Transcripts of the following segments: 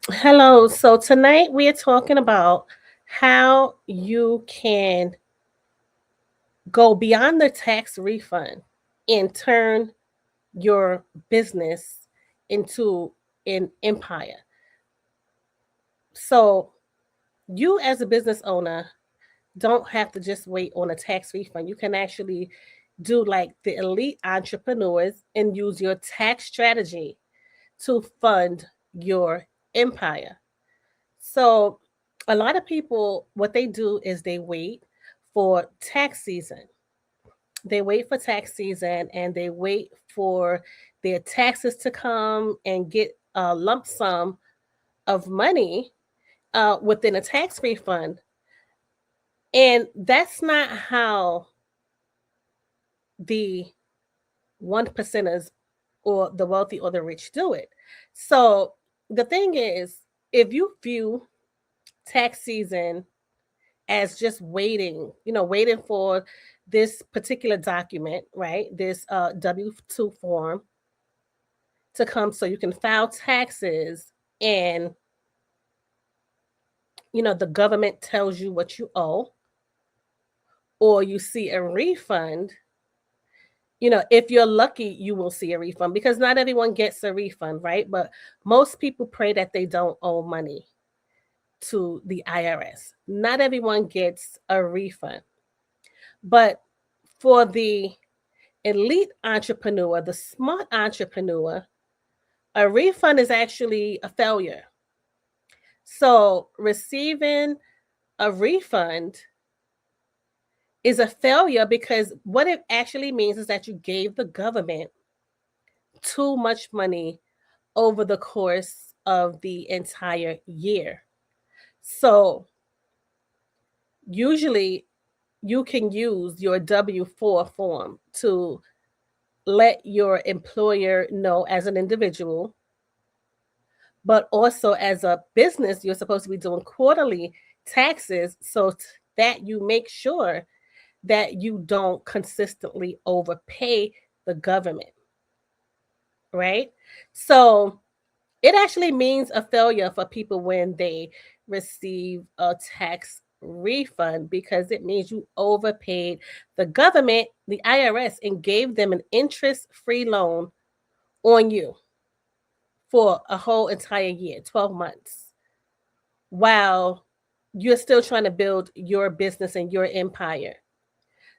Hello. So tonight we are talking about how you can go beyond the tax refund and turn your business into an empire. So you as a business owner don't have to just wait on a tax refund. You can actually do like the elite entrepreneurs and use your tax strategy to fund your empire. So, a lot of people, what they do is they wait for tax season. They wait for tax season and they wait for their taxes to come and get a lump sum of money within a tax refund. And that's not how the one percenters or the wealthy or the rich do it. So, the thing is, if you view tax season as just waiting, waiting for this particular document, right? This W-2 form to come so you can file taxes and, the government tells you what you owe or you see a refund. If you're lucky, you will see a refund because not everyone gets a refund, right? But most people pray that they don't owe money to the IRS. Not everyone gets a refund. But for the elite entrepreneur, the smart entrepreneur, a refund is actually a failure. So receiving a refund is a failure because what it actually means is that you gave the government too much money over the course of the entire year. So usually you can use your W-4 form to let your employer know as an individual, but also as a business, you're supposed to be doing quarterly taxes that you make sure that you don't consistently overpay the government, right? So it actually means a failure for people when they receive a tax refund because it means you overpaid the government, the IRS, and gave them an interest free loan on you for a whole entire year, 12 months, while you're still trying to build your business and your empire.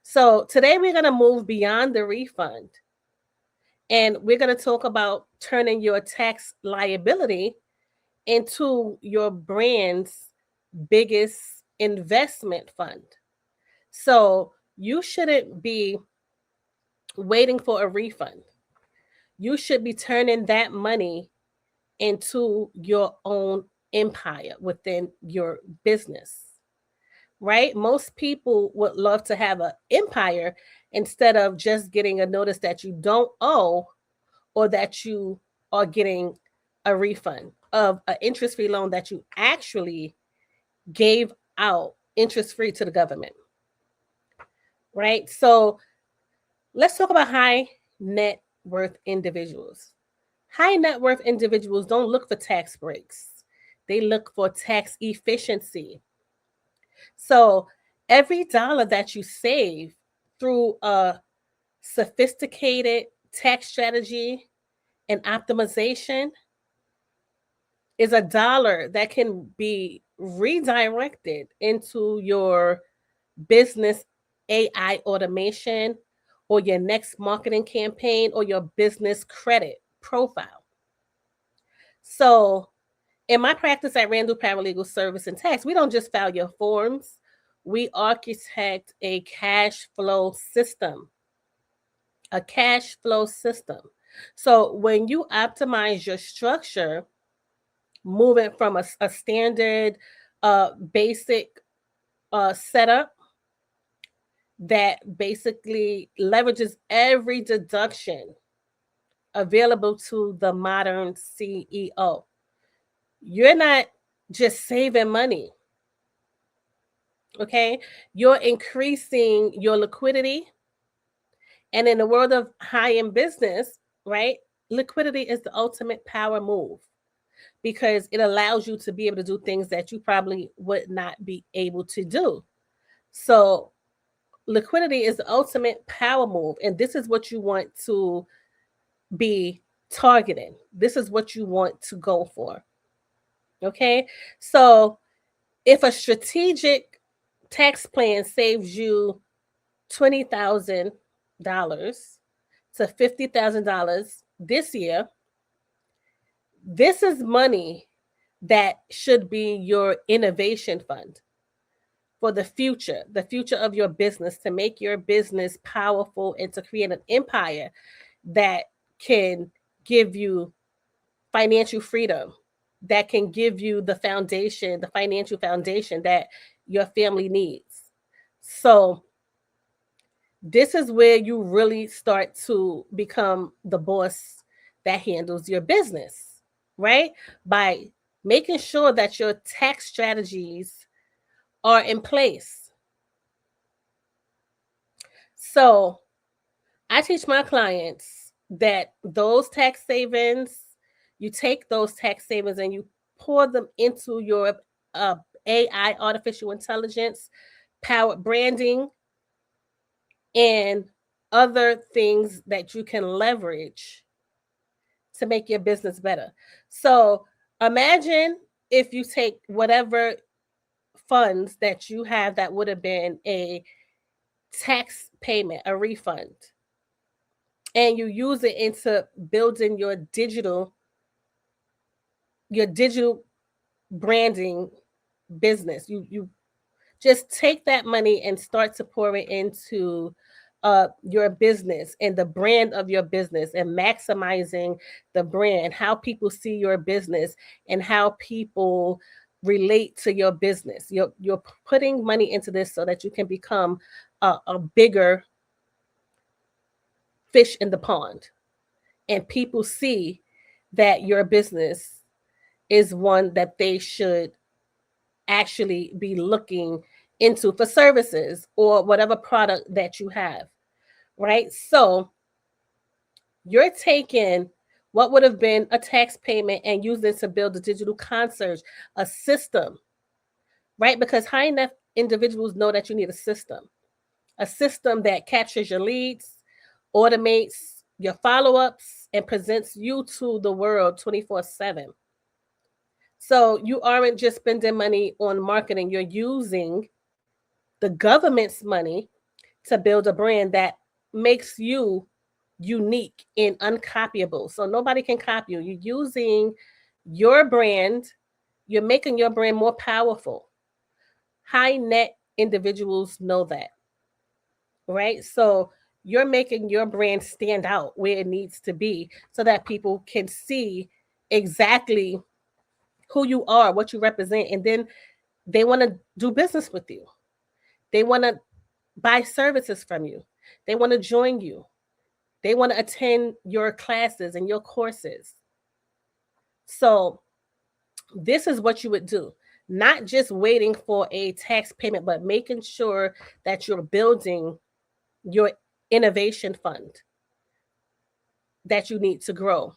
So today we're going to move beyond the refund and we're going to talk about turning your tax liability into your brand's biggest investment fund. So you shouldn't be waiting for a refund. You should be turning that money into your own empire within your business, right? Most people would love to have an empire instead of just getting a notice that you don't owe or that you are getting a refund of an interest free loan that you actually gave out interest free to the government, right? So let's talk about high net worth individuals. High net worth individuals don't look for tax breaks, they look for tax efficiency. So every dollar that you save through a sophisticated tax strategy and optimization is a dollar that can be redirected into your business AI automation or your next marketing campaign or your business credit profile. So, in my practice at Randall Paralegal Service and Tax, we don't just file your forms, we architect a cash flow system. A cash flow system. So, when you optimize your structure, moving from a standard basic setup that basically leverages every deduction available to the modern CEO. You're not just saving money, okay? You're increasing your liquidity. And in the world of high end business, right? Liquidity is the ultimate power move. because it allows you to be able to do things that you probably would not be able to do. So liquidity is the ultimate power move, and this is what you want to be targeting. This is what you want to go for. Okay? So if a strategic tax plan saves you $20,000 to $50,000 this year, this is money that should be your innovation fund for the future of your business, to make your business powerful and to create an empire that can give you financial freedom, that can give you the foundation, the financial foundation that your family needs. So, this is where you really start to become the boss that handles your business, right? By making sure that your tax strategies are in place. So, I teach my clients that those tax savings, you take those tax savings and you pour them into your uh, AI, artificial intelligence, powered branding, and other things that you can leverage to make your business better. So imagine if you take whatever funds that you have that would have been a tax payment, a refund, and you use it into building your digital branding business. You just take that money and start to pour it into your business and the brand of your business, and maximizing the brand, how people see your business and how people relate to your business. You're putting money into this so that you can become a bigger fish in the pond, and people see that your business is one that they should actually be looking into for services or whatever product that you have, right? So you're taking what would have been a tax payment and using it to build a digital concierge, a system, right? Because high enough individuals know that you need a system that captures your leads, automates your follow ups, and presents you to the world 24/7. So you aren't just spending money on marketing, you're using the government's money to build a brand that makes you unique and uncopyable. So nobody can copy you. You're using your brand, you're making your brand more powerful. High net individuals know that, right? So you're making your brand stand out where it needs to be so that people can see exactly who you are, what you represent, and then they want to do business with you. They want to buy services from you. They want to join you. They want to attend your classes and your courses. So, this is what you would do. Not just waiting for a tax payment, but making sure that you're building your innovation fund that you need to grow.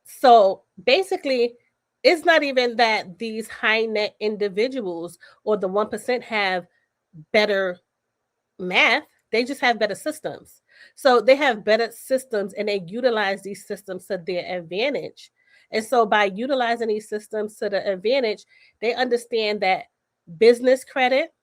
So, basically, it's not even that these high net individuals or the 1% have better math, they just have better systems. So they have better systems and they utilize these systems to their advantage. And so by utilizing these systems to the advantage, they understand that business credit,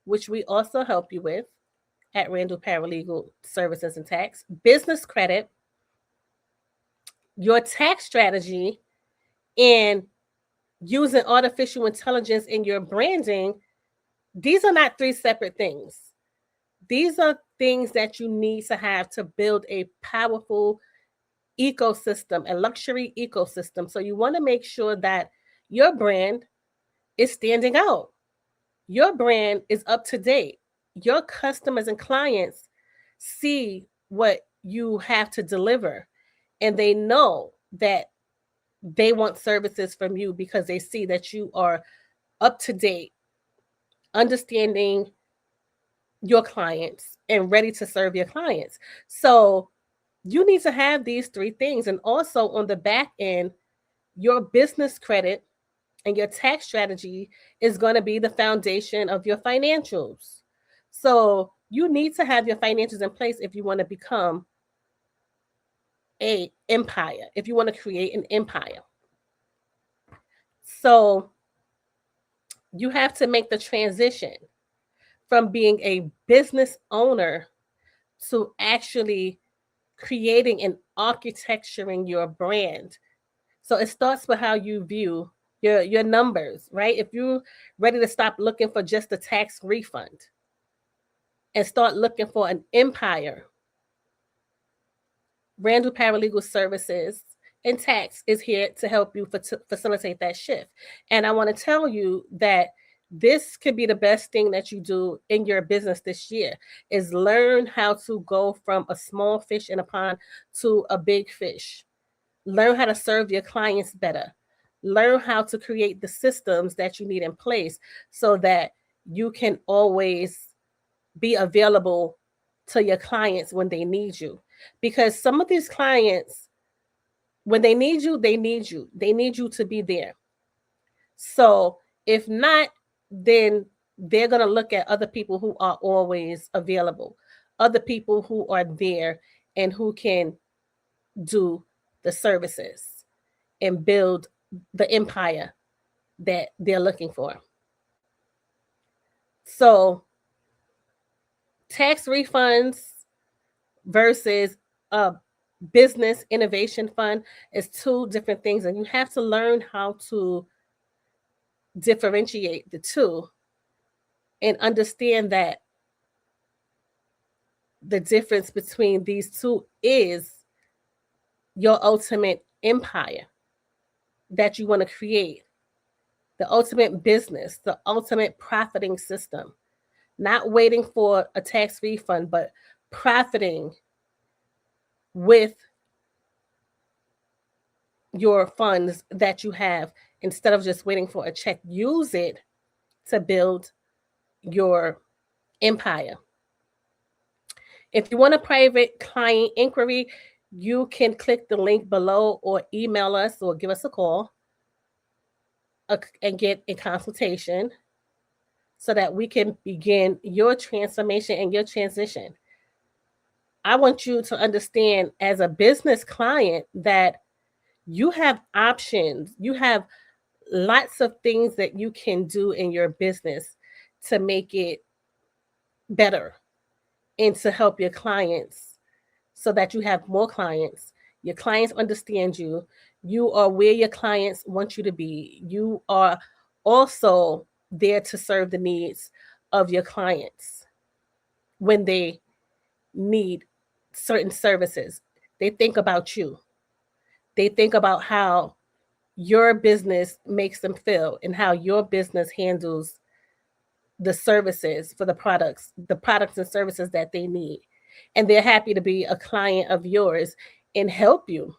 which we also help you with at Randall Paralegal Services and Tax, business credit, your tax strategy, and using artificial intelligence in your branding, these are not three separate things. These are things that you need to have to build a powerful ecosystem, a luxury ecosystem. So you want to make sure that your brand is standing out. Your brand is up to date. Your customers and clients see what you have to deliver, and they know that they want services from you because they see that you are up to date, understanding your clients and ready to serve your clients. So You need to have these three things. And also on the back end, your business credit and your tax strategy is going to be the foundation of your financials. So you need to have your financials in place if you want to become a empire, if you want to create an empire. So you have to make the transition from being a business owner to actually creating and architecturing your brand. So it starts with how you view your numbers, right? If you're ready to stop looking for just a tax refund and start looking for an empire, Randall Paralegal Services and Tax is here to help you facilitate that shift. And I want to tell you that this could be the best thing that you do in your business this year is learn how to go from a small fish in a pond to a big fish. Learn how to serve your clients better. Learn how to create the systems that you need in place so that you can always be available to your clients when they need you. Because some of these clients, when they need you, they need you. They need you to be there. So if not, then they're going to look at other people who are always available, other people who are there and who can do the services and build the empire that they're looking for. So tax refunds versus a business innovation fund is two different things, and you have to learn how to differentiate the two and understand that the difference between these two is your ultimate empire that you want to create, the ultimate business, the ultimate profiting system. Not waiting for a tax refund, but profiting with your funds that you have instead of just waiting for a check. Use it to build your empire. If you want a private client inquiry, you can click the link below or email us or give us a call and get a consultation so that we can begin your transformation and your transition. I want you to understand as a business client that you have options. You have lots of things that you can do in your business to make it better and to help your clients so that you have more clients. Your clients understand you. You are where your clients want you to be. You are also there to serve the needs of your clients when they need certain services. They think about you. They think about how your business makes them feel and how your business handles the services for the products and services that they need. And they're happy to be a client of yours and help you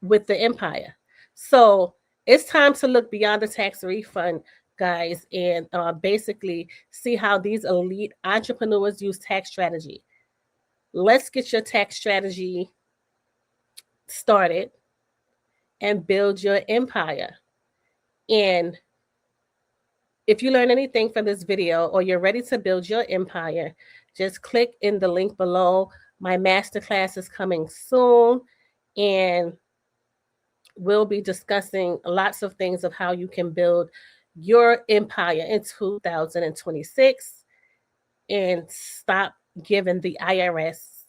with the empire. So it's time to look beyond the tax refund, guys, and basically see how these elite entrepreneurs use tax strategy. Let's get your tax strategy started and build your empire. And if you learn anything from this video or you're ready to build your empire, just click in the link below. My masterclass is coming soon, and we'll be discussing lots of things of how you can build your empire in 2026 and stop giving the IRS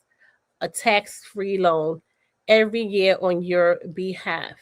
a tax-free loan every year on your behalf.